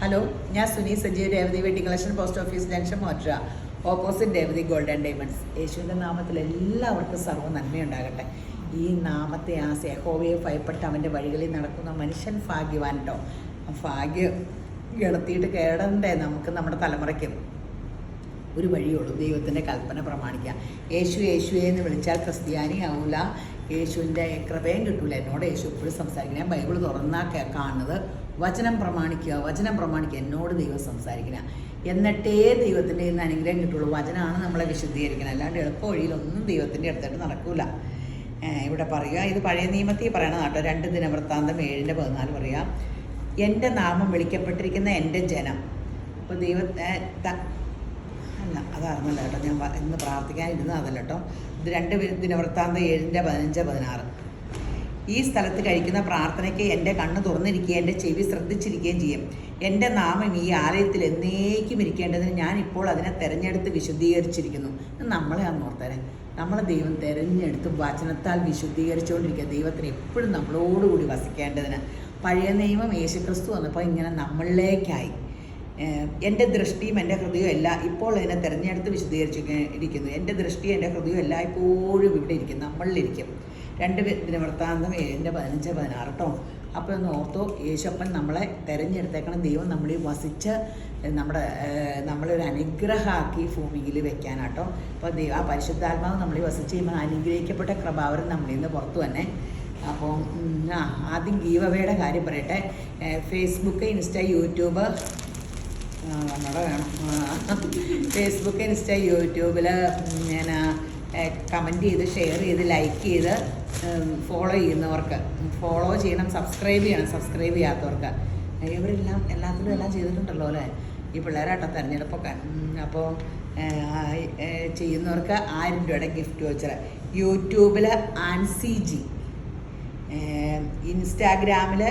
Hello, ഞാൻ Suni Sajeev, Revathi wedding collection, post office junction, മോട്ര, opposite Revathi golden diamonds. യേശുവിൻ്റെ നാമത്തിൽ എല്ലാവർക്കും സർവ്വ നന്മയുണ്ടാകട്ടെ. ഈ നാമത്തെ യഹോവയെ ഭയപ്പെട്ട് അവൻ്റെ വഴികളിൽ നടക്കുന്ന മനുഷ്യൻ ഭാഗ്യവാൻ കേട്ടോ. ഭാഗ്യം കിടത്തിയിട്ട് കേടണ്ടേ നമുക്ക്, നമ്മുടെ തലമുറയ്ക്കും ഒരു വഴിയുള്ളൂ, ദൈവത്തിൻ്റെ കൽപ്പന പ്രമാണിക്കുക. യേശുവേ എന്ന് വിളിച്ചാൽ ക്രിസ്ത്യാനി ആവില്ല, യേശുവിൻ്റെ കൃപയും കിട്ടൂല. എന്നോട് യേശു എപ്പോഴും സംസാരിക്കണം. ഞാൻ ബൈബിൾ തുറന്നാൽ കാണുന്നത് വചനം പ്രമാണിക്കുക. എന്നോട് ദൈവം സംസാരിക്കണം, എന്നിട്ടേ ദൈവത്തിൻ്റെ ഇന്ന് അനുഗ്രഹം കിട്ടുള്ളൂ. വചനമാണ് നമ്മളെ വിശുദ്ധീകരിക്കണം, അല്ലാണ്ട് എളുപ്പ വഴിയിലൊന്നും ദൈവത്തിൻ്റെ അടുത്തായിട്ട് നടക്കൂല. ഇവിടെ പറയുക, ഇത് പഴയ നിയമത്തിൽ പറയണത് കേട്ടോ. 2 ദിനവൃത്താന്തം 7:14 പറയുക, എൻ്റെ നാമം വിളിക്കപ്പെട്ടിരിക്കുന്ന എൻ്റെ ജനം. അപ്പോൾ ദൈവത്തെ അല്ല, അതായിരുന്നല്ലോ കേട്ടോ, ഞാൻ ഇന്ന് പ്രാർത്ഥിക്കാനിരുന്നത് അതല്ല കേട്ടോ. ഇത് 2 ദിനവൃത്താന്തം 7:15-16. ഈ സ്ഥലത്ത് കഴിക്കുന്ന പ്രാർത്ഥനയ്ക്ക് എൻ്റെ കണ്ണ് തുറന്നിരിക്കുകയും എൻ്റെ ചെവി ശ്രദ്ധിച്ചിരിക്കുകയും ചെയ്യും. എൻ്റെ നാമം ഈ ആലയത്തിൽ എന്നേക്കും ഇരിക്കേണ്ടതിന് ഞാൻ ഇപ്പോൾ അതിനെ തിരഞ്ഞെടുത്ത് വിശുദ്ധീകരിച്ചിരിക്കുന്നു. നമ്മളെ ഓർത്തരെ, നമ്മളെ ദൈവം തിരഞ്ഞെടുത്ത് വചനത്താൽ വിശുദ്ധീകരിച്ചുകൊണ്ടിരിക്കുക. ദൈവത്തിന് എപ്പോഴും നമ്മളോടുകൂടി വസിക്കേണ്ടതിന്. പഴയ നിയമം യേശുക്രിസ്തു വന്നപ്പോൾ ഇങ്ങനെ നമ്മളിലേക്കായി. എൻ്റെ ദൃഷ്ടിയും എൻ്റെ ഹൃദയവും എല്ലാം ഇപ്പോൾ അതിനെ തിരഞ്ഞെടുത്ത് വിശദീകരിച്ചിരിക്കുന്നു. എൻ്റെ ദൃഷ്ടിയും എൻ്റെ ഹൃദയവും എല്ലാം ഇപ്പോഴും ഇവിടെ ഇരിക്കും, നമ്മളിലിരിക്കും. 2 ദിനവൃത്താന്തം 7:15-16 കേട്ടോ. അപ്പോൾ ഒന്ന് ഓർത്തോ, യേശപ്പൻ നമ്മളെ തിരഞ്ഞെടുത്തേക്കണം. ദൈവം നമ്മളിൽ വസിച്ച് നമ്മളൊരു അനുഗ്രഹമാക്കി ഭൂമിയിൽ വെക്കാനാട്ടോ. അപ്പോൾ ആ പരിശുദ്ധാത്മാവ് നമ്മളിൽ വസിച്ച് കഴിയുമ്പോൾ അനുഗ്രഹിക്കപ്പെട്ട കൃപാവരം നമ്മളിൽ നിന്ന് പുറത്തു തന്നെ. അപ്പോൾ ആദ്യം ഗീവ് അവയുടെ കാര്യം പറയട്ടെ. ഫേസ്ബുക്ക്, ഇൻസ്റ്റ, യൂട്യൂബ് നമ്മുടെ വേണം. ഫേസ്ബുക്ക്, ഇൻസ്റ്റ, യൂട്യൂബിൽ ഞാൻ കമൻറ്റ് ചെയ്ത്, ഷെയർ ചെയ്ത്, ലൈക്ക് ചെയ്ത്, ഫോളോ ചെയ്യുന്നവർക്ക് ഫോളോ ചെയ്യണം, സബ്സ്ക്രൈബ് ചെയ്യണം. സബ്സ്ക്രൈബ് ചെയ്യാത്തവർക്ക് ഇവരെല്ലാം എല്ലാത്തിലും എല്ലാം ചെയ്തിട്ടുണ്ടല്ലോ അല്ലേ, ഈ പിള്ളേരാട്ടോ തിരഞ്ഞെടുപ്പൊക്കെ. അപ്പോൾ ചെയ്യുന്നവർക്ക് 1000 രൂപയുടെ ഗിഫ്റ്റ് വൗച്ചർ. യൂട്യൂബിൽ ആൻസി ജി, ഇൻസ്റ്റാഗ്രാമിൽ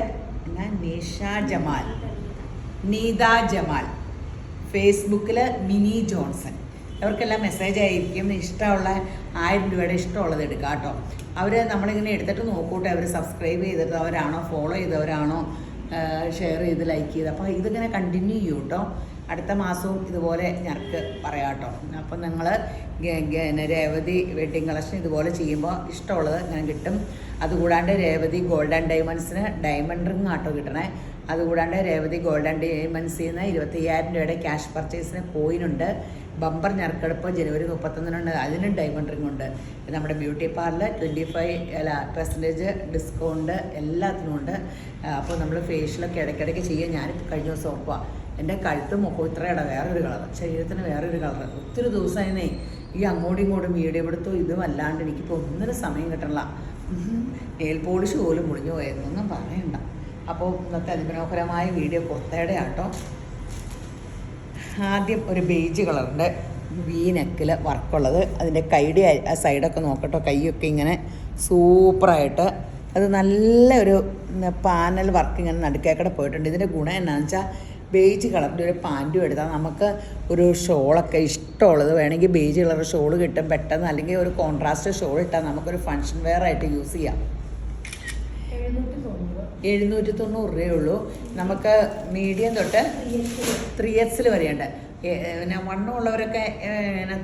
നീത ജമാൽ, ഫേസ്ബുക്കിൽ മിനി ജോൺസൺ. അവർക്കെല്ലാം മെസ്സേജ് ആയിരിക്കും. ഇഷ്ടമുള്ള 1000 രൂപയുടെ ഇഷ്ടമുള്ളത് എടുക്കുക കേട്ടോ. അവർ നമ്മളിങ്ങനെ എടുത്തിട്ട് നോക്കൂട്ടെ, അവർ സബ്സ്ക്രൈബ് ചെയ്തിട്ടവരാണോ, ഫോളോ ചെയ്തവരാണോ, ഷെയർ ചെയ്ത്, ലൈക്ക് ചെയ്ത്. അപ്പോൾ ഇതിങ്ങനെ കണ്ടിന്യൂ ചെയ്യും കേട്ടോ. അടുത്ത മാസവും ഇതുപോലെ ഞങ്ങൾക്ക് പറയാം കേട്ടോ. അപ്പം നിങ്ങൾ രേവതി വെഡിങ് കളക്ഷൻ ഇതുപോലെ ചെയ്യുമ്പോൾ ഇഷ്ടമുള്ളത് ഞാൻ കിട്ടും. അതുകൂടാണ്ട് രേവതി ഗോൾഡൻ ഡയമണ്ട്സിന് ഡയമണ്ട് റിങ് ആട്ടോ കിട്ടണേ. അതുകൂടാണ്ട് രേവതി ഗോൾഡൻ ഡയമണ്ട്സിൽ നിന്ന് 25,000 രൂപയുടെ ക്യാഷ് പർച്ചേസിന് കോയിനുണ്ട്. ബമ്പർ ഞെറുക്കെടുപ്പ് ജനുവരി 31 അതിനും ഡയമണ്ട് റിംഗ് ഉണ്ട്. നമ്മുടെ ബ്യൂട്ടി പാർലർ 25% ഡിസ്കൗണ്ട് എല്ലാത്തിനും ഉണ്ട്. അപ്പോൾ നമ്മൾ ഫേഷ്യലൊക്കെ ഇടയ്ക്കിടയ്ക്ക് ചെയ്യുക. ഞാൻ കഴിഞ്ഞ ദിവസം ഓർക്കുക, എൻ്റെ കഴുത്ത് മുഖം ഇത്രയുടെ വേറൊരു കളർ, ശരീരത്തിന് വേറൊരു കളർ. ഒത്തിരി ദിവസമായിരുന്നേ ഈ അങ്ങോട്ടും ഇങ്ങോട്ടും വീഡിയോ എടുത്തു. ഇതും അല്ലാണ്ട് എനിക്കിപ്പോൾ ഒന്നിനും സമയം കിട്ടണില്ല. നെയിൽ പോളിഷ് പോലും മുടിഞ്ഞു പോയിരുന്നു, ഒന്നും പറയണ്ട. അപ്പോൾ ഇന്നത്തെ അതിമനോഹരമായ വീഡിയോ കുർത്തയുടെ ആട്ടോ. ആദ്യം ഒരു ബേജ് കളറിൻ്റെ വീനെക്കിൽ വർക്കുള്ളത്. അതിൻ്റെ കൈയുടെ സൈഡൊക്കെ നോക്കട്ടോ, കൈയൊക്കെ ഇങ്ങനെ സൂപ്പറായിട്ട്, അത് നല്ലൊരു പാനൽ വർക്ക് ഇങ്ങനെ നടുക്കേക്കടെ പോയിട്ടുണ്ട്. ഇതിൻ്റെ ഗുണം എന്നാന്ന് വെച്ചാൽ ബേജ് കളറിൻ്റെ ഒരു പാൻറ്റും എടുത്താൽ നമുക്ക് ഒരു ഷോളൊക്കെ ഇഷ്ടമുള്ളത് വേണമെങ്കിൽ ബേജ് കളർ ഷോൾ കിട്ടും പെട്ടെന്ന്. അല്ലെങ്കിൽ ഒരു കോൺട്രാസ്റ്റ് ഷോൾ ഇട്ടാൽ നമുക്കൊരു ഫങ്ഷൻ വെയർ ആയിട്ട് യൂസ് ചെയ്യാം. 790 രൂപയുള്ളൂ. നമുക്ക് മീഡിയം തൊട്ട് 3X വരെയുണ്ട്. പിന്നെ വണ്ണമുള്ളവരൊക്കെ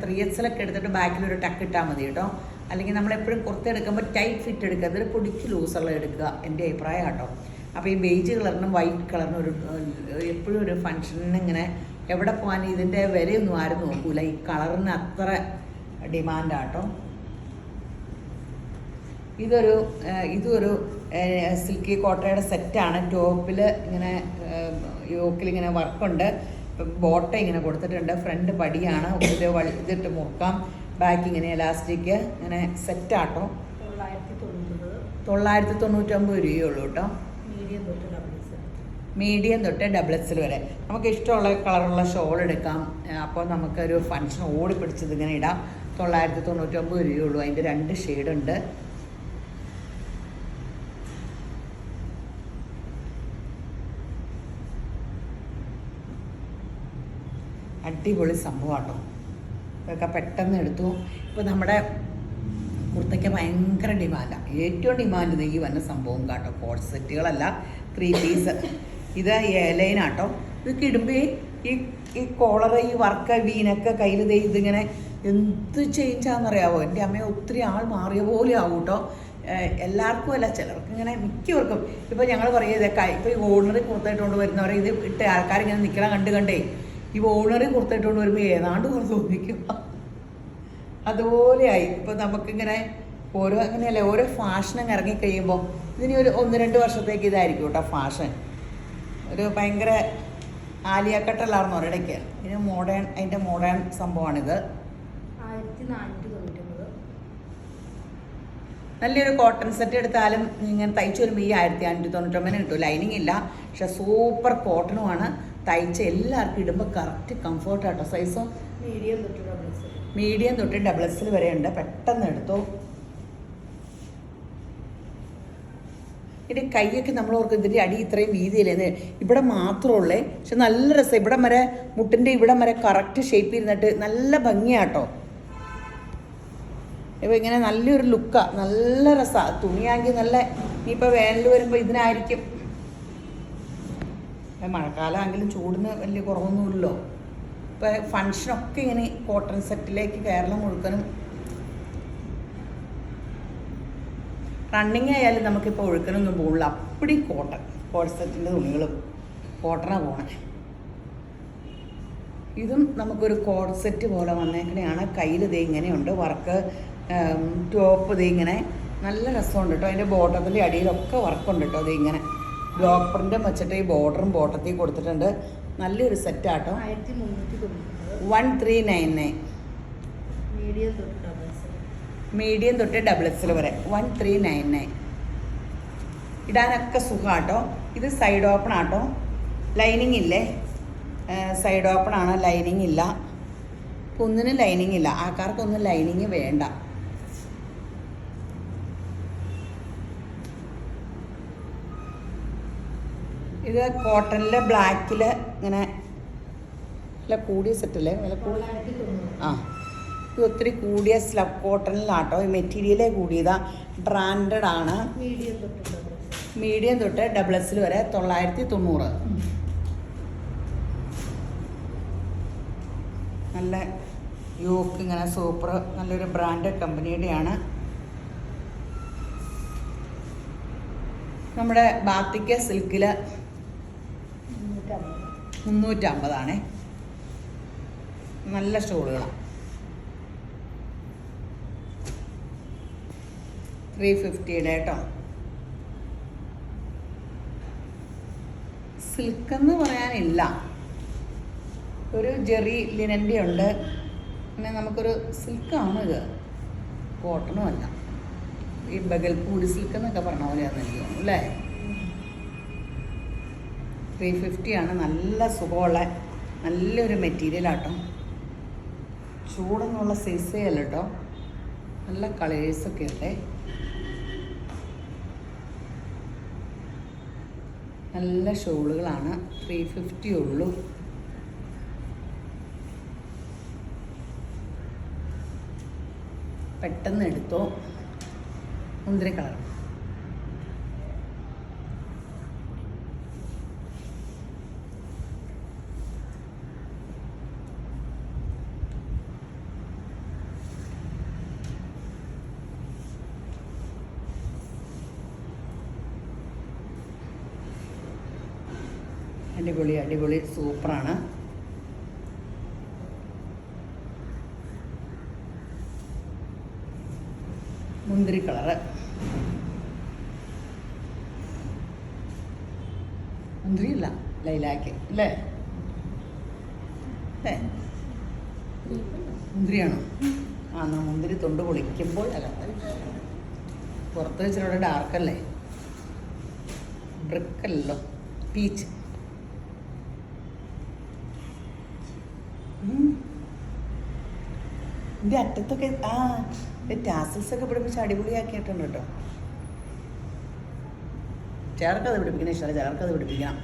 3X എടുത്തിട്ട് ബാക്കിലൊരു ടക്ക് ഇട്ടാൽ മതി കേട്ടോ. അല്ലെങ്കിൽ നമ്മളെപ്പോഴും എടുക്കുമ്പോൾ ടൈറ്റ് ഫിറ്റ് എടുക്കുക, അതൊരു പൊടിക്ക് ലൂസുള്ള എടുക്കുക, എൻ്റെ അഭിപ്രായം കേട്ടോ. അപ്പോൾ ഈ ബേജ് കളറിനും വൈറ്റ് കളറിനും എപ്പോഴും ഒരു ഫങ്ഷനിന് ഇങ്ങനെ എവിടെ പോകാനും ഇതിൻ്റെ വിലയൊന്നും ആരും നോക്കൂല. ഈ കളറിന് അത്ര ഡിമാൻഡാട്ടോ. ഇതൊരു സിൽക്കി കോട്ടയുടെ സെറ്റാണ്. ടോപ്പിൽ ഇങ്ങനെ യോക്കിലിങ്ങനെ വർക്കുണ്ട്. ബോട്ട ഇങ്ങനെ കൊടുത്തിട്ടുണ്ട്. ഫ്രണ്ട് പടിയാണ്, ഇതിട്ട് മുറുക്കാം. ബാക്ക് ഇങ്ങനെ എലാസ്റ്റിക് ഇങ്ങനെ സെറ്റാട്ടോ. 999 രൂപയുള്ളൂ കേട്ടോ. മീഡിയം തൊട്ട് XXL വരെ നമുക്ക് ഇഷ്ടമുള്ള കളറുള്ള ഷോൾ എടുക്കാം. അപ്പോൾ നമുക്കൊരു ഫങ്ഷൻ ഓടിപ്പിടിച്ചത് ഇങ്ങനെ ഇടാം. 999 രൂപയുള്ളൂ. അതിൻ്റെ 2 ഷെയ്ഡുണ്ട്. അടിപൊളി സംഭവം കേട്ടോ. ഇതൊക്കെ പെട്ടെന്ന് എടുത്ു. ഇപ്പോൾ നമ്മുടെ കുർത്തയ്ക്ക് ഭയങ്കര ഡിമാൻഡാണ്. ഏറ്റവും ഡിമാൻഡ് ഈ വന്ന സംഭവം കേട്ടോ. കോട്ട് സെറ്റുകളല്ല, 3 പീസ്. ഇത് എയർലൈനാട്ടോ. ഇതൊക്കെ ഇടുമ്പേ ഈ കോളർ ഈ വർക്ക് വീനൊക്കെ കയ്യിൽ ഇതിങ്ങനെ എന്ത് ചേഞ്ചാണെന്നറിയാവോ. എൻ്റെ അമ്മയെ ഒത്തിരി ആൾ മാറിയ പോലെ ആവും കേട്ടോ. എല്ലാവർക്കും അല്ല, ചിലർക്ക് ഇങ്ങനെ മിക്കവർക്കും. ഇപ്പോൾ ഞങ്ങൾ പറയുന്നത് ഇപ്പോൾ ഈ ഓർഡിനറി കുർത്തയിട്ടുകൊണ്ട് വരുന്നവരെ ഇത് ഇട്ട് ആൾക്കാരിങ്ങനെ നിൽക്കണം കണ്ടേ ഈ ഓർഡിനറി കുർത്തയിട്ടുകൊണ്ട് വരുമ്പോൾ ഏതാണ്ട് പോലെ തോന്നിക്കും. അതുപോലെയായി ഇപ്പോൾ നമുക്കിങ്ങനെ അങ്ങനെയല്ലേ ഓരോ ഫാഷനും ഇറങ്ങിക്കഴിയുമ്പോൾ ഇതിന് ഒരു 1-2 വർഷത്തേക്ക് ഇതായിരിക്കും കേട്ടോ ഫാഷൻ. ഒരു ഭയങ്കര ആലിയക്കട്ടല്ലായിരുന്നു ഒരിടയ്ക്ക്. അതിൻ്റെ മോഡേൺ സംഭവമാണിത്. 1499. നല്ലൊരു കോട്ടൺ സെറ്റ് എടുത്താലും ഇങ്ങനെ തയ്ച്ചു വരുമ്പോൾ ഈ 1599 കിട്ടും. ലൈനിങ് ഇല്ല, പക്ഷെ സൂപ്പർ കോട്ടണുമാണ്. തയ്ച്ച് എല്ലാവർക്കും ഇടുമ്പോൾ കറക്റ്റ് കംഫർട്ടാട്ടോ. സൈസോ മീഡിയം തൊട്ട് ഡബിൾ വരെ ഉണ്ട്. പെട്ടെന്ന് എടുത്തോ. ഇതിൻ്റെ കൈയൊക്കെ നമ്മൾ ഓർക്കും ഇതിൻ്റെ അടി ഇത്രയും വീതിയില്ലേ, ഇവിടെ മാത്രമുള്ളേ. പക്ഷെ നല്ല രസം. ഇവിടം വരെ മുട്ടിൻ്റെ ഇവിടം വരെ കറക്റ്റ് ഷേപ്പ് ഇരുന്നിട്ട് നല്ല ഭംഗിയാട്ടോ. ഇപ്പോൾ ഇങ്ങനെ നല്ലൊരു ലുക്കാണ്, നല്ല രസമാണ്. തുണിയാണെങ്കിൽ നല്ല, ഇനിയിപ്പോൾ വേനൽ വരുമ്പോൾ ഇതിനായിരിക്കും. മഴക്കാലമാണെങ്കിലും ചൂടിന് വലിയ കുറവൊന്നുമില്ലല്ലോ. ഇപ്പോൾ ഫങ്ഷനൊക്കെ ഇങ്ങനെ കോട്ടൺ സെറ്റിലേക്ക് കേരളം മുഴുക്കനും. റണ്ണിങ് ആയാലും നമുക്കിപ്പോൾ ഒഴുക്കനൊന്നും പോകില്ല. അപ്പടി കോട്ടൺ സെറ്റിൻ്റെ തുണികളും കോട്ടനാണ് പോണേ. ഇതും നമുക്കൊരു കോഡ് സെറ്റ് പോലെ വന്നേക്കണെയാണ്. കയ്യിൽ ഇതേ ഇങ്ങനെയുണ്ട് വർക്ക്. ടോപ്പ് ഇതേ ഇങ്ങനെ നല്ല രസമുണ്ട് കേട്ടോ. അതിൻ്റെ ബോട്ടത്തിൻ്റെ അടിയിലൊക്കെ വർക്കുണ്ട് കേട്ടോ. അത് ഇങ്ങനെ ബ്ലോക്ക് പ്രിൻ്റും വെച്ചിട്ട് ഈ ബോർഡറും ബോട്ടത്തിൽ കൊടുത്തിട്ടുണ്ട്. നല്ലൊരു സെറ്റാട്ടോ. 1399. മീഡിയം തൊട്ട് ഡബിൾ എക്സൽ വരെ 1399. ഇടാനൊക്കെ സുഖമാട്ടോ. ഇത് സൈഡ് ഓപ്പൺ ആട്ടോ. ലൈനിങ് ഇല്ലേ, സൈഡ് ഓപ്പൺ ആണ്, ലൈനിങ് ഇല്ല. ഒന്നിനും ലൈനിങ് ഇല്ല. ആൾക്കാർക്കൊന്നും ലൈനിങ് വേണ്ട. ഇത് കോട്ടണിൽ ബ്ലാക്കിൽ ഇങ്ങനെ നല്ല കൂടിയ സെറ്റല്ലേ, വില കൂടി. ആ, ഇത് ഒത്തിരി കൂടിയ സ്ലബ് കോട്ടണിലാട്ടോ. ഈ മെറ്റീരിയലേ കൂടിയതാ. ബ്രാൻഡഡ് ആണ്. മീഡിയം തൊട്ട് ഡബിൾ എക്സൽ വരെ 990. നല്ല യോക്ക് ഇങ്ങനെ സൂപ്പർ, നല്ലൊരു ബ്രാൻഡഡ് കമ്പനിയുടെയാണ്. നമ്മുടെ ബാത്തിക്ക സിൽക്കിൽ 350 നല്ല ഷോളുകളാണ്. 350 കേട്ടോ. സിൽക്കെന്ന് പറയാനില്ല, ഒരു ജെറി ലിനൻ്റെ ഉണ്ട്. പിന്നെ നമുക്കൊരു സിൽക്കാണ് ഇത്, കോട്ടണും അല്ല. ഈ ബഗൽപൂരി സിൽക്ക് എന്നൊക്കെ പറഞ്ഞ പോലെയാണെന്ന് എനിക്ക് തോന്നുന്നു അല്ലേ. 350 ആണ്. നല്ല സുഖമുള്ള നല്ലൊരു മെറ്റീരിയലാട്ടോ. ചൂടെന്നുള്ള സൈസേ അല്ല കേട്ടോ. നല്ല കളേഴ്സൊക്കെ ഉണ്ട്. നല്ല ഷോളുകളാണ്. 350 ഉള്ളൂ. പെട്ടെന്ന് എടുത്തോ. മുന്തിരി കളർ. അടിപൊളി അടിപൊളി സൂപ്പറാണ്. മുന്തിരി കളറ്. മുന്തിരി ഇല്ല, ലൈലാക്ക് അല്ലേ. മുന്തിരിയാണോ? ആ, എന്നാൽ മുന്തിരി തൊണ്ട് പൊളിക്കുമ്പോൾ അല്ല, പുറത്ത് വെച്ചിട്ട് ഡാർക്കല്ലേ, ബ്രിക്കല്ലോ, പീച്ച്. ഇതിൻ്റെ അറ്റത്തൊക്കെ ടാസൽസ് ഒക്കെ പിടിപ്പിച്ച് അടിപൊളിയാക്കിയിട്ടുണ്ട് കേട്ടോ. ചിലർക്കത് പിടിപ്പിക്കണം ഇഷ്ടമല്ല, ചിലർക്കത് പിടിപ്പിക്കണം.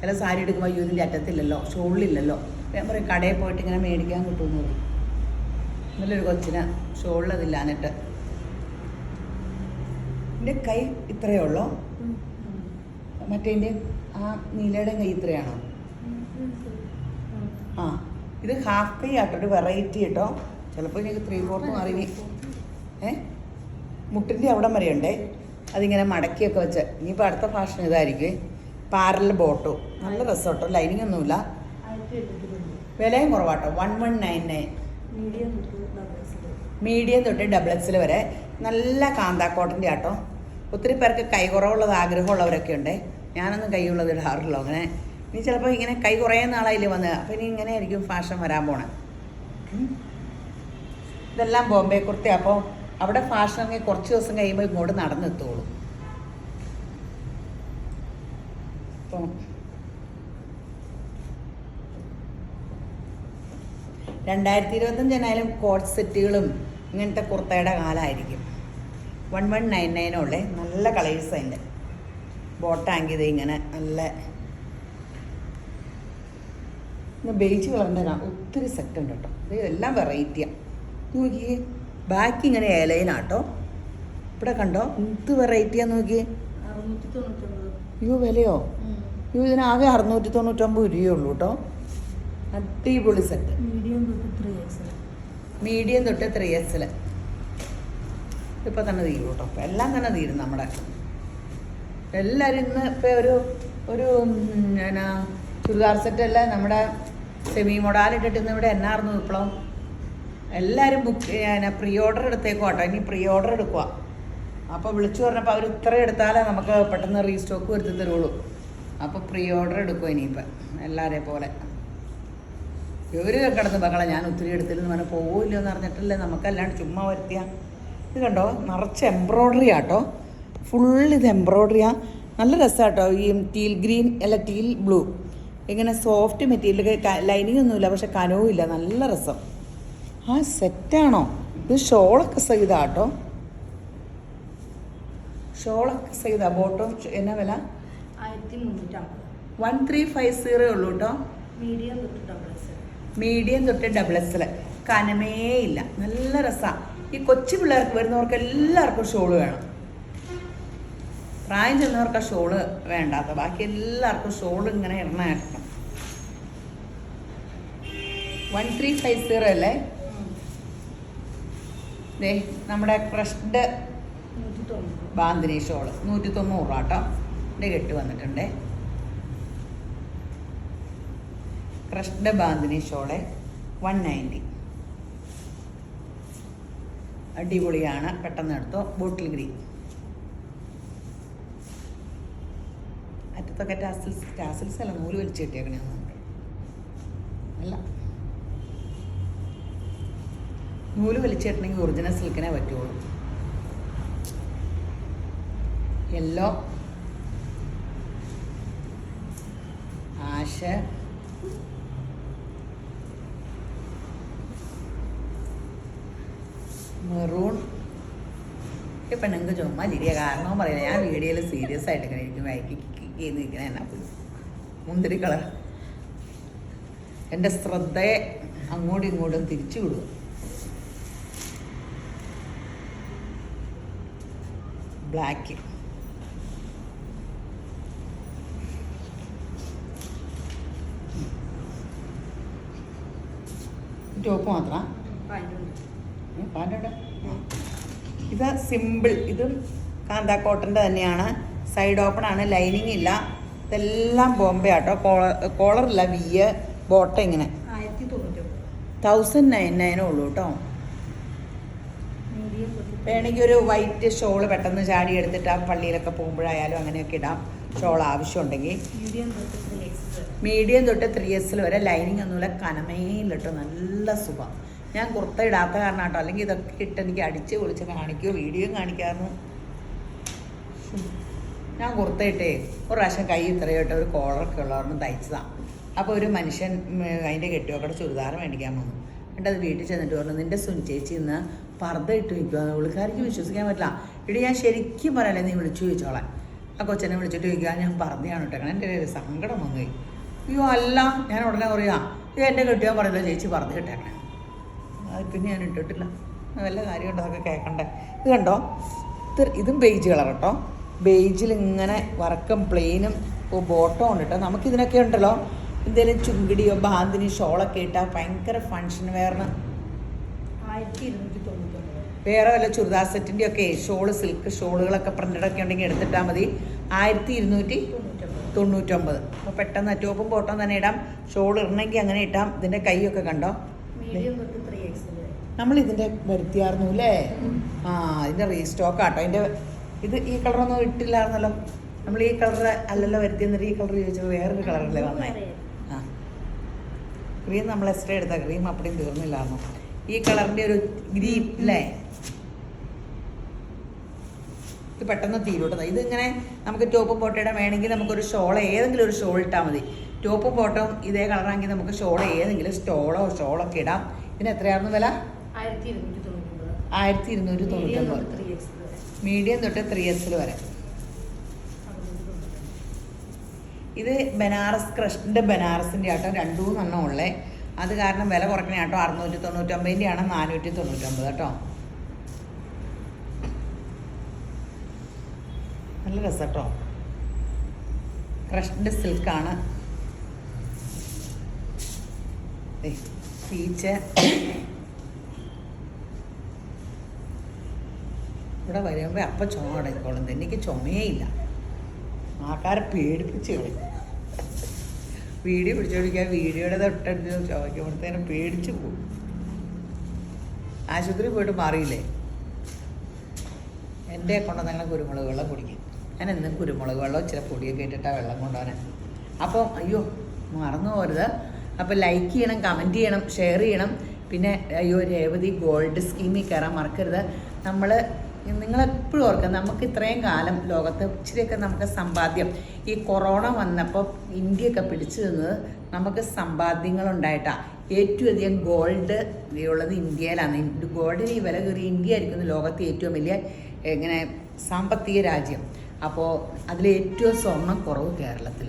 ചില സാരി എടുക്കുമ്പോൾ ഇതിൻ്റെ അറ്റത്തില്ലല്ലോ, ഷോളിലില്ലല്ലോ. ഞാൻ പറയും കടയിൽ പോയിട്ട് ഇങ്ങനെ മേടിക്കാൻ കിട്ടുമെന്ന് പറയും. നല്ലൊരു കൊച്ചിന് ഷോളിലതില്ലാന്നിട്ട്. എൻ്റെ കൈ ഇത്രയേ ഉള്ളൂ. മറ്റേൻ്റെ ആ നീലയുടെ കൈ ഇത്രയാണോ? ആ ഇത് ഹാഫ് കൈ ആട്ടോ, ഒരു വെറൈറ്റി കേട്ടോ. ചിലപ്പോൾ എനിക്ക് 3/4 അറിയി മുട്ടിൻ്റെ അവിടം വരെ ഉണ്ടേ. അതിങ്ങനെ മടക്കിയൊക്കെ വെച്ച് ഇനിയിപ്പോൾ അടുത്ത ഫാഷൻ ഇതായിരിക്കും. പാരൽ ബോട്ടും നല്ല രസം കേട്ടോ, ലൈനിങ് ഒന്നുമില്ല. വിലയും കുറവാട്ടോ, 1199. മീഡിയം തൊട്ട് XXL വരെ. നല്ല കാന്താക്കോട്ടൻ്റെ ആട്ടോ. ഒത്തിരി പേർക്ക് കൈ കുറവുള്ളത് ആഗ്രഹമുള്ളവരൊക്കെ ഉണ്ട്. ഞാനൊന്നും കൈയുള്ളത് ഇടാറില്ല അങ്ങനെ. ഇനി ചിലപ്പോൾ ഇങ്ങനെ കൈ കുറേ നാളായില്ലേ വന്ന്, അപ്പോൾ ഇനി ഇങ്ങനെ ആയിരിക്കും ഫാഷൻ വരാൻ പോണേ. ഇതെല്ലാം ബോംബെ കുർത്തി. അപ്പോൾ അവിടെ ഫാഷൻ ഇറങ്ങി കുറച്ച് ദിവസം കഴിയുമ്പോൾ ഇങ്ങോട്ട് നടന്നെത്തുള്ളൂ. അപ്പോൾ 2025 കോട്ട് സെറ്റുകളും ഇങ്ങനത്തെ കുർത്തയുടെ കാലമായിരിക്കും. 1199 ഉള്ളേ. നല്ല കളേഴ്സ് അതിൻ്റെ. ബോട്ടാങ്കി ഇത് ഇങ്ങനെ നല്ല ബേജ് കളറിൻ്റെ ഒത്തിരി സെറ്റ് ഉണ്ട് കേട്ടോ. ഇത് എല്ലാം വെറൈറ്റിയാണ്. നോക്കിയേ, ബാക്ക് ഇങ്ങനെ ഏലയിനാട്ടോ. ഇവിടെ കണ്ടോ എന്ത് വെറൈറ്റിയാന്ന് നോക്കിയേ. 699. അയ്യോ വിലയോ? അയ്യോ ഇതിനാകെ 699 രൂപയേ ഉള്ളൂ കേട്ടോ. അടിപൊളി സെറ്റ്. മീഡിയം തൊട്ട് 3XL. ഇപ്പം തന്നെ തീരും കേട്ടോ. എല്ലാം തന്നെ തീരും നമ്മുടെ. എല്ലാവരും ഇന്ന് ഇപ്പം ഒരു എന്നാ ചുരിദാർ സെറ്റല്ല നമ്മുടെ സെമി മൊഡാലിട്ടിട്ട് ഇന്ന് ഇവിടെ എന്നായിരുന്നു വിപ്ലവം. എല്ലാവരും പ്രീ ഓർഡർ എടുത്തേക്കും കേട്ടോ. ഇനി പ്രീ ഓർഡർ എടുക്കുക. അപ്പോൾ വിളിച്ചു പറഞ്ഞപ്പോൾ അവർ ഇത്ര എടുത്താലേ നമുക്ക് പെട്ടെന്ന് റീസ്റ്റോക്ക് വരുത്തി തരുള്ളൂ. അപ്പോൾ പ്രീ ഓർഡർ എടുക്കും ഇനിയിപ്പം എല്ലാവരെ പോലെ. ഇവർ കിടന്ന് ബഹളം ഞാൻ ഒത്തിരി എടുത്തില്ലെന്ന് പറഞ്ഞാൽ പോവില്ലോ എന്ന് അറിഞ്ഞിട്ടല്ലേ നമുക്കല്ലാണ്ട് ചുമ്മാ വരുത്തിയ. ഇത് കണ്ടോ നിറച്ച് എംബ്രോയ്ഡറി ആട്ടോ. ഫുൾ ഇത് എംബ്രോയ്ഡറിയാണ്. നല്ല രസമാട്ടോ. ഈ ടീൽ ഗ്രീൻ അല്ല ടീൽ ബ്ലൂ ഇങ്ങനെ സോഫ്റ്റ് മെറ്റീരിയൽ. ലൈനിങ് ഒന്നുമില്ല, പക്ഷെ കനവും ഇല്ല. നല്ല രസം. ആ സെറ്റാണോ ഇത്? ഷോളൊക്കെ സൈതാട്ടോ. ഷോളൊക്കെ സൈതാ. ബോട്ടം എന്നാ വില? 1350 ഉള്ളൂ കേട്ടോ. മീഡിയം തൊട്ട് XXL. കനമേ ഇല്ല. നല്ല രസമാണ്. ഈ കൊച്ചു പിള്ളേർക്ക് വരുന്നവർക്ക് എല്ലാവർക്കും ഷോള് വേണം. പ്രായം ചെന്നവർക്ക് ആ ഷോള് വേണ്ടാത്ത, ബാക്കി എല്ലാവർക്കും ഷോള് ഇങ്ങനെ ഇടണമായിരിക്കണം. 1350 അല്ലേ? ദേ നമ്മുടെ ക്രഷ്ഡ് ബാന്തിനി ഷോള് 190 കേട്ടോ. എൻ്റെ കെട്ട് വന്നിട്ടുണ്ട്. Crushed bandhani shawl 190. അടിപൊളിയാണ്. പെട്ടെന്ന് എടുത്തോ. Bottle green. അറ്റത്തൊക്കെ ടാസിൽസ് അല്ല, നൂല് വലിച്ചു കിട്ടിയേക്കണേ. അല്ല, നൂല് വലിച്ചു കിട്ടണമെങ്കിൽ ഒറിജിനൽ സിൽക്കിനെ പറ്റുള്ളൂ. Yellow, ash, maroon. ഇപ്പം നിങ്ങൾക്ക് ചുമ്മാ ചിരിയ കാരണവും പറയില്ല. ഞാൻ വീഡിയോയിൽ സീരിയസ് ആയിട്ട് ഇങ്ങനെ ഇരിക്കും. വൈകി ചെയ്ത് നിൽക്കണ എന്നാ മുന്തിരി കളർ. എൻ്റെ ശ്രദ്ധയെ അങ്ങോട്ടും ഇങ്ങോട്ടും തിരിച്ചു വിടുക. ബ്ലാക്ക്. ടോപ്പ് മാത്രം. പാൻറ്റുണ്ട്. ഇത് സിമ്പിൾ. ഇതും കാന്താ കോട്ടൻ്റെ തന്നെയാണ്. സൈഡ് ഓപ്പൺ ആണ്. ലൈനിങ് ഇല്ല. ഇതെല്ലാം ബോംബെ ആട്ടോ. കോളറില്ല. വിയ് ബോട്ടം ഇങ്ങനെ 1099 ഉള്ളൂ കേട്ടോ. വേണമെങ്കിൽ ഒരു വൈറ്റ് ഷോള് പെട്ടെന്ന് ചാടി എടുത്തിട്ട് ആ പള്ളിയിലൊക്കെ പോകുമ്പോഴായാലും അങ്ങനെയൊക്കെ ഇടാം. ഷോൾ ആവശ്യമുണ്ടെങ്കിൽ. മീഡിയം തൊട്ട് 3XL വരെ. ലൈനിങ് ഒന്നുമില്ല. കനമേയില്ല കേട്ടോ. നല്ല സുഖം. ഞാൻ കുർത്ത ഇടാത്ത കാരണം കേട്ടോ. അല്ലെങ്കിൽ ഇതൊക്കെ ഇട്ട് എനിക്ക് അടിച്ച് പൊളിച്ച് കാണിക്കുമോ, വീഡിയോയും കാണിക്കാമായിരുന്നു. ഞാൻ കുർത്ത ഇട്ടേ ഒരു പ്രാവശ്യം കൈ ഇത്രയായിട്ട് ഒരു കോളറൊക്കെ ഉള്ളവർക്ക് തയ്ച്ചതാണ്. അപ്പോൾ ഒരു മനുഷ്യൻ അതിൻ്റെ കെട്ടിയൊക്കെ ചുരിദാർ മേടിക്കാൻ വന്നു. എന്നിട്ട് അത് വീട്ടിൽ ചെന്നിട്ട് പറഞ്ഞു, നിൻ്റെ സുനി ചേച്ചി ഇന്ന് പർദ്ദ ഇട്ട് നിൽക്കുക. പുള്ളിക്കാരിക്ക് വിശ്വസിക്കാൻ പറ്റില്ല. ഇടി ഞാൻ ശരിക്കും പറയല്ലേ, നീ വിളിച്ചു ചോദിച്ചോളാം. ആ കൊച്ചനെ വിളിച്ചിട്ട് ചോദിക്കുക, ഞാൻ പർദ്ദയാണ് ഇട്ടേക്കണം. എൻ്റെ ഒരു സങ്കടം വന്നു പോയി. അയ്യോ അല്ല, ഞാൻ ഉടനെ പറയാം, ഇത് എൻ്റെ കെട്ടിയാൻ പറയില്ല ചേച്ചി പർദ്ദ ഇട്ടേക്കണം. അത് പിന്നെ ഞാൻ ഇട്ടിട്ടില്ല. വല്ല കാര്യമുണ്ടോ അതൊക്കെ കേൾക്കണ്ടേ. ഇത് കണ്ടോ, ഇതും ബേജ് കളർ കേട്ടോ. ബേജിൽ ഇങ്ങനെ വർക്കും പ്ലെയിനും ബോട്ടം ഉണ്ട് കേട്ടോ. നമുക്കിതിനൊക്കെ ഉണ്ടല്ലോ എന്തെങ്കിലും ചുങ്കിടിയോ ബാന്തിനി ഷോളൊക്കെ ഇട്ടാൽ ഭയങ്കര ഫങ്ഷൻ വെയറിന്. 1299. വേറെ വല്ല ചുരിദാർ സെറ്റിൻ്റെ ഒക്കെ ഷോള് സിൽക്ക് ഷോളുകളൊക്കെ പ്രിൻ്റഡൊക്കെ ഉണ്ടെങ്കിൽ എടുത്തിട്ടാൽ മതി. 1299. അപ്പോൾ പെട്ടെന്ന് ടോപ്പും ബോട്ടം തന്നെ ഇടാം. ഷോൾ ഇടണമെങ്കിൽ അങ്ങനെ ഇട്ടാം. ഇതിൻ്റെ കൈയൊക്കെ കണ്ടോ, മീഡിയം തൊട്ട് 3XL വരെ. നമ്മൾ ഇതിൻ്റെ വരുത്തിയായിരുന്നു അല്ലേ? ആ, ഇതിൻ്റെ റീസ്റ്റോക്ക് ആട്ടോ. അതിൻ്റെ ഇത് ഈ കളറൊന്നും ഇട്ടില്ലായിരുന്നല്ലോ. നമ്മൾ ഈ കളർ അല്ലല്ലോ വരുത്തിയെന്നിട്ട് ഈ കളർ ചോദിച്ചപ്പോൾ വേറൊരു കളറല്ലേ വന്നേ. ആ, ക്രീം നമ്മൾ എക്സ്ട്രാ എടുത്ത ക്രീം അപ്പടിയും തീർന്നില്ലായിരുന്നു. ഈ കളറിൻ്റെ ഒരു ഗ്രീൻ അല്ലേ, ഇത് പെട്ടെന്ന് തീരുട്ടോ. ഇതിങ്ങനെ നമുക്ക് ടോപ്പും ബോട്ടയുടെ വേണമെങ്കിൽ നമുക്കൊരു ഷോൾ ഏതെങ്കിലും ഒരു ഷോൾ ഇട്ടാൽ മതി. ടോപ്പും ബോട്ടവും ഇതേ കളറാണെങ്കിൽ നമുക്ക് ഷോൾ ഏതെങ്കിലും ഷോളൊക്കെ ഇടാം. ഇതിന് എത്രയായിരുന്നു വില? 1299. 1299. 3XL വരെ. മീഡിയം തൊട്ട് 3XL വരെ. ഇത് ബനാറസ് ക്രഷിൻ്റെ ബനാറസിൻ്റെ ആട്ടോ 2-3 ഉള്ളേ. അത് കാരണം വില കുറയ്ക്കണേ ആട്ടോ. 699 ആണ് 499 കേട്ടോ. നല്ല രസം കേട്ടോ. ക്രഷ്ഡ് സിൽക്കാണ്. പീച്ച് ഇവിടെ വരുമ്പോൾ അപ്പം ചുമ അടയ്ക്കോളും. എനിക്ക് ചുമയേ ഇല്ല. ആൾക്കാരെ പേടിപ്പിച്ച് കളയും. വീഡിയോ പിടിച്ചോടിക്കാൻ വീഡിയോയുടെ തൊട്ടടുത്ത് ചോദിക്കുമ്പോഴത്തേനും പേടിച്ച് പോകും. ആശുപത്രി പോയിട്ട് മാറിയില്ലേ? എൻ്റെ കൊണ്ടുവന്ന കുരുമുളക് വെള്ളം കുടിക്കും. ഞാൻ എന്നും കുരുമുളക് വെള്ളം ഇച്ചിരി പൊടിയൊക്കെ ഇട്ടിട്ടാണ് വെള്ളം കൊണ്ടുപോകാൻ. അപ്പോൾ അയ്യോ മറന്നു പോരുത്. അപ്പോൾ ലൈക്ക് ചെയ്യണം, കമൻറ്റ് ചെയ്യണം, ഷെയർ ചെയ്യണം. പിന്നെ അയ്യോ രേവതി ഗോൾഡ് സ്കീമിൽ കയറാൻ മറക്കരുത്. നിങ്ങളെപ്പോഴും ഓർക്കുക, നമുക്ക് ഇത്രയും കാലം ലോകത്ത് ഇച്ചിരിയൊക്കെ നമുക്ക് സമ്പാദ്യം ഈ കൊറോണ വന്നപ്പോൾ ഇന്ത്യയൊക്കെ പിടിച്ചു നിന്നത് നമുക്ക് സമ്പാദ്യങ്ങളുണ്ടായിട്ടാണ്. ഏറ്റവും അധികം ഗോൾഡ് ഉള്ളത് ഇന്ത്യയിലാണ്. ഗോൾഡിന് ഈ വില കയറി ഇന്ത്യ ആയിരിക്കുന്നു ലോകത്തെ ഏറ്റവും വലിയ ഇങ്ങനെ സാമ്പത്തിക രാജ്യം. അപ്പോൾ അതിലേറ്റവും സ്വർണ്ണം കുറവ് കേരളത്തിൽ.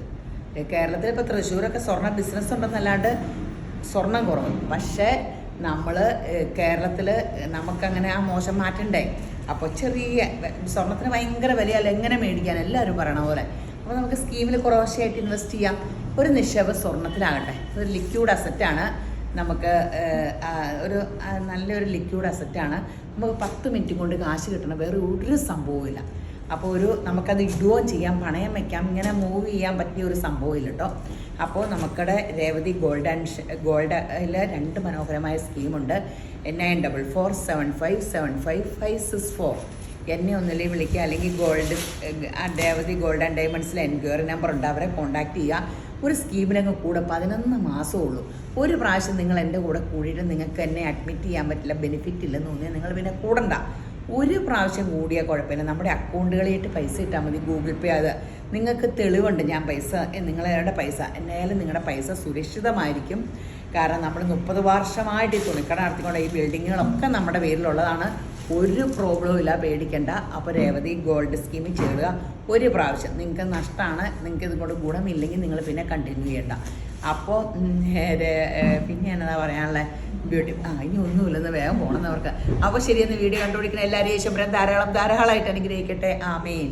കേരളത്തിൽ ഇപ്പോൾ തൃശ്ശൂരൊക്കെ സ്വർണ്ണ ബിസിനസ് ഉണ്ടെന്നല്ലാണ്ട് സ്വർണ്ണം കുറവ്. പക്ഷേ നമ്മൾ കേരളത്തിൽ നമുക്കങ്ങനെ ആ മോശം മാറ്റണ്ടേ. അപ്പോൾ ചെറിയ സ്വർണ്ണത്തിന് ഭയങ്കര വിലയല്ല, എങ്ങനെ മേടിക്കാൻ എല്ലാവരും പറയണ പോലെ. അപ്പോൾ നമുക്ക് സ്കീമിൽ കുറവശയായിട്ട് ഇൻവെസ്റ്റ് ചെയ്യാം. ഒരു നിക്ഷേപ സ്വർണ്ണത്തിലാകട്ടെ. ഒരു ലിക്വിഡ് അസറ്റാണ്. നമുക്ക് ഒരു നല്ലൊരു ലിക്വിഡ് അസറ്റാണ്. നമുക്ക് 10 മിനിറ്റ് കൊണ്ട് കാശ് കിട്ടണം. വേറെ ഒരു സംഭവമില്ല. അപ്പോൾ നമുക്കത് ഇടുകയും ചെയ്യാം, പണയം വയ്ക്കാം, ഇങ്ങനെ മൂവ് ചെയ്യാൻ പറ്റിയ ഒരു സംഭവമില്ല കേട്ടോ. അപ്പോൾ നമുക്കിടെ രേവതി ഗോൾഡിൽ 2 മനോഹരമായ സ്കീമുണ്ട്. 9447575564. എന്നെ ഒന്നിലേക്ക് വിളിക്കുക, അല്ലെങ്കിൽ രേവതി ഗോൾഡ് ആൻഡ് ഡയമണ്ട്സിലെ എൻക്വയറി നമ്പർ ഉണ്ട്, അവരെ കോൺടാക്ട് ചെയ്യുക. ഒരു സ്കീമിനങ്ങ് കൂടെ 11 മാസമേ ഉള്ളൂ. ഒരു പ്രാവശ്യം നിങ്ങൾ എൻ്റെ കൂടെ കൂടിയിട്ട് നിങ്ങൾക്ക് എന്നെ അഡ്മിറ്റ് ചെയ്യാൻ പറ്റില്ല, ബെനിഫിറ്റ് ഇല്ലെന്ന് തോന്നിയാൽ നിങ്ങൾ പിന്നെ കൂടണ്ട. ഒരു പ്രാവശ്യം കൂടിയാൽ കുഴപ്പമില്ല. നമ്മുടെ അക്കൗണ്ടുകളിലേക്ക് പൈസ ഇട്ടാൽ മതി, ഗൂഗിൾ പേ. അത് നിങ്ങൾക്ക് തെളിവുണ്ട് ഞാൻ പൈസ, നിങ്ങളുടെ പൈസ എന്നായാലും നിങ്ങളുടെ പൈസ സുരക്ഷിതമായിരിക്കും. കാരണം നമ്മൾ 30 വർഷമായിട്ട് ഈ തുണിക്കട നടത്തിക്കൊണ്ട് ഈ ബിൽഡിങ്ങുകളൊക്കെ നമ്മുടെ പേരിലുള്ളതാണ്. ഒരു പ്രോബ്ലവും ഇല്ല, പേടിക്കണ്ട. അപ്പോൾ രേവതി ഗോൾഡ് സ്കീമിൽ ചേരുക. ഒരു പ്രാവശ്യം നിങ്ങൾക്ക് നഷ്ടമാണ്. നിങ്ങൾക്ക് ഇതുകൊണ്ട് ഗുണമില്ലെങ്കിൽ നിങ്ങൾ പിന്നെ കണ്ടിന്യൂ ചെയ്യണ്ട. അപ്പോൾ പിന്നെ എന്നതാ പറയാനുള്ള ബ്യൂട്ടി ഇനി ഒന്നുമില്ലെന്ന് വേഗം പോകണമെന്നവർക്ക്. അപ്പോൾ ശരിയെന്ന് വീഡിയോ കണ്ടുപിടിക്കുന്ന എല്ലാവരെയും യേശുബ്രൻ ധാരാളമായിട്ട് അനുഗ്രഹിക്കട്ടെ. ആമേൻ.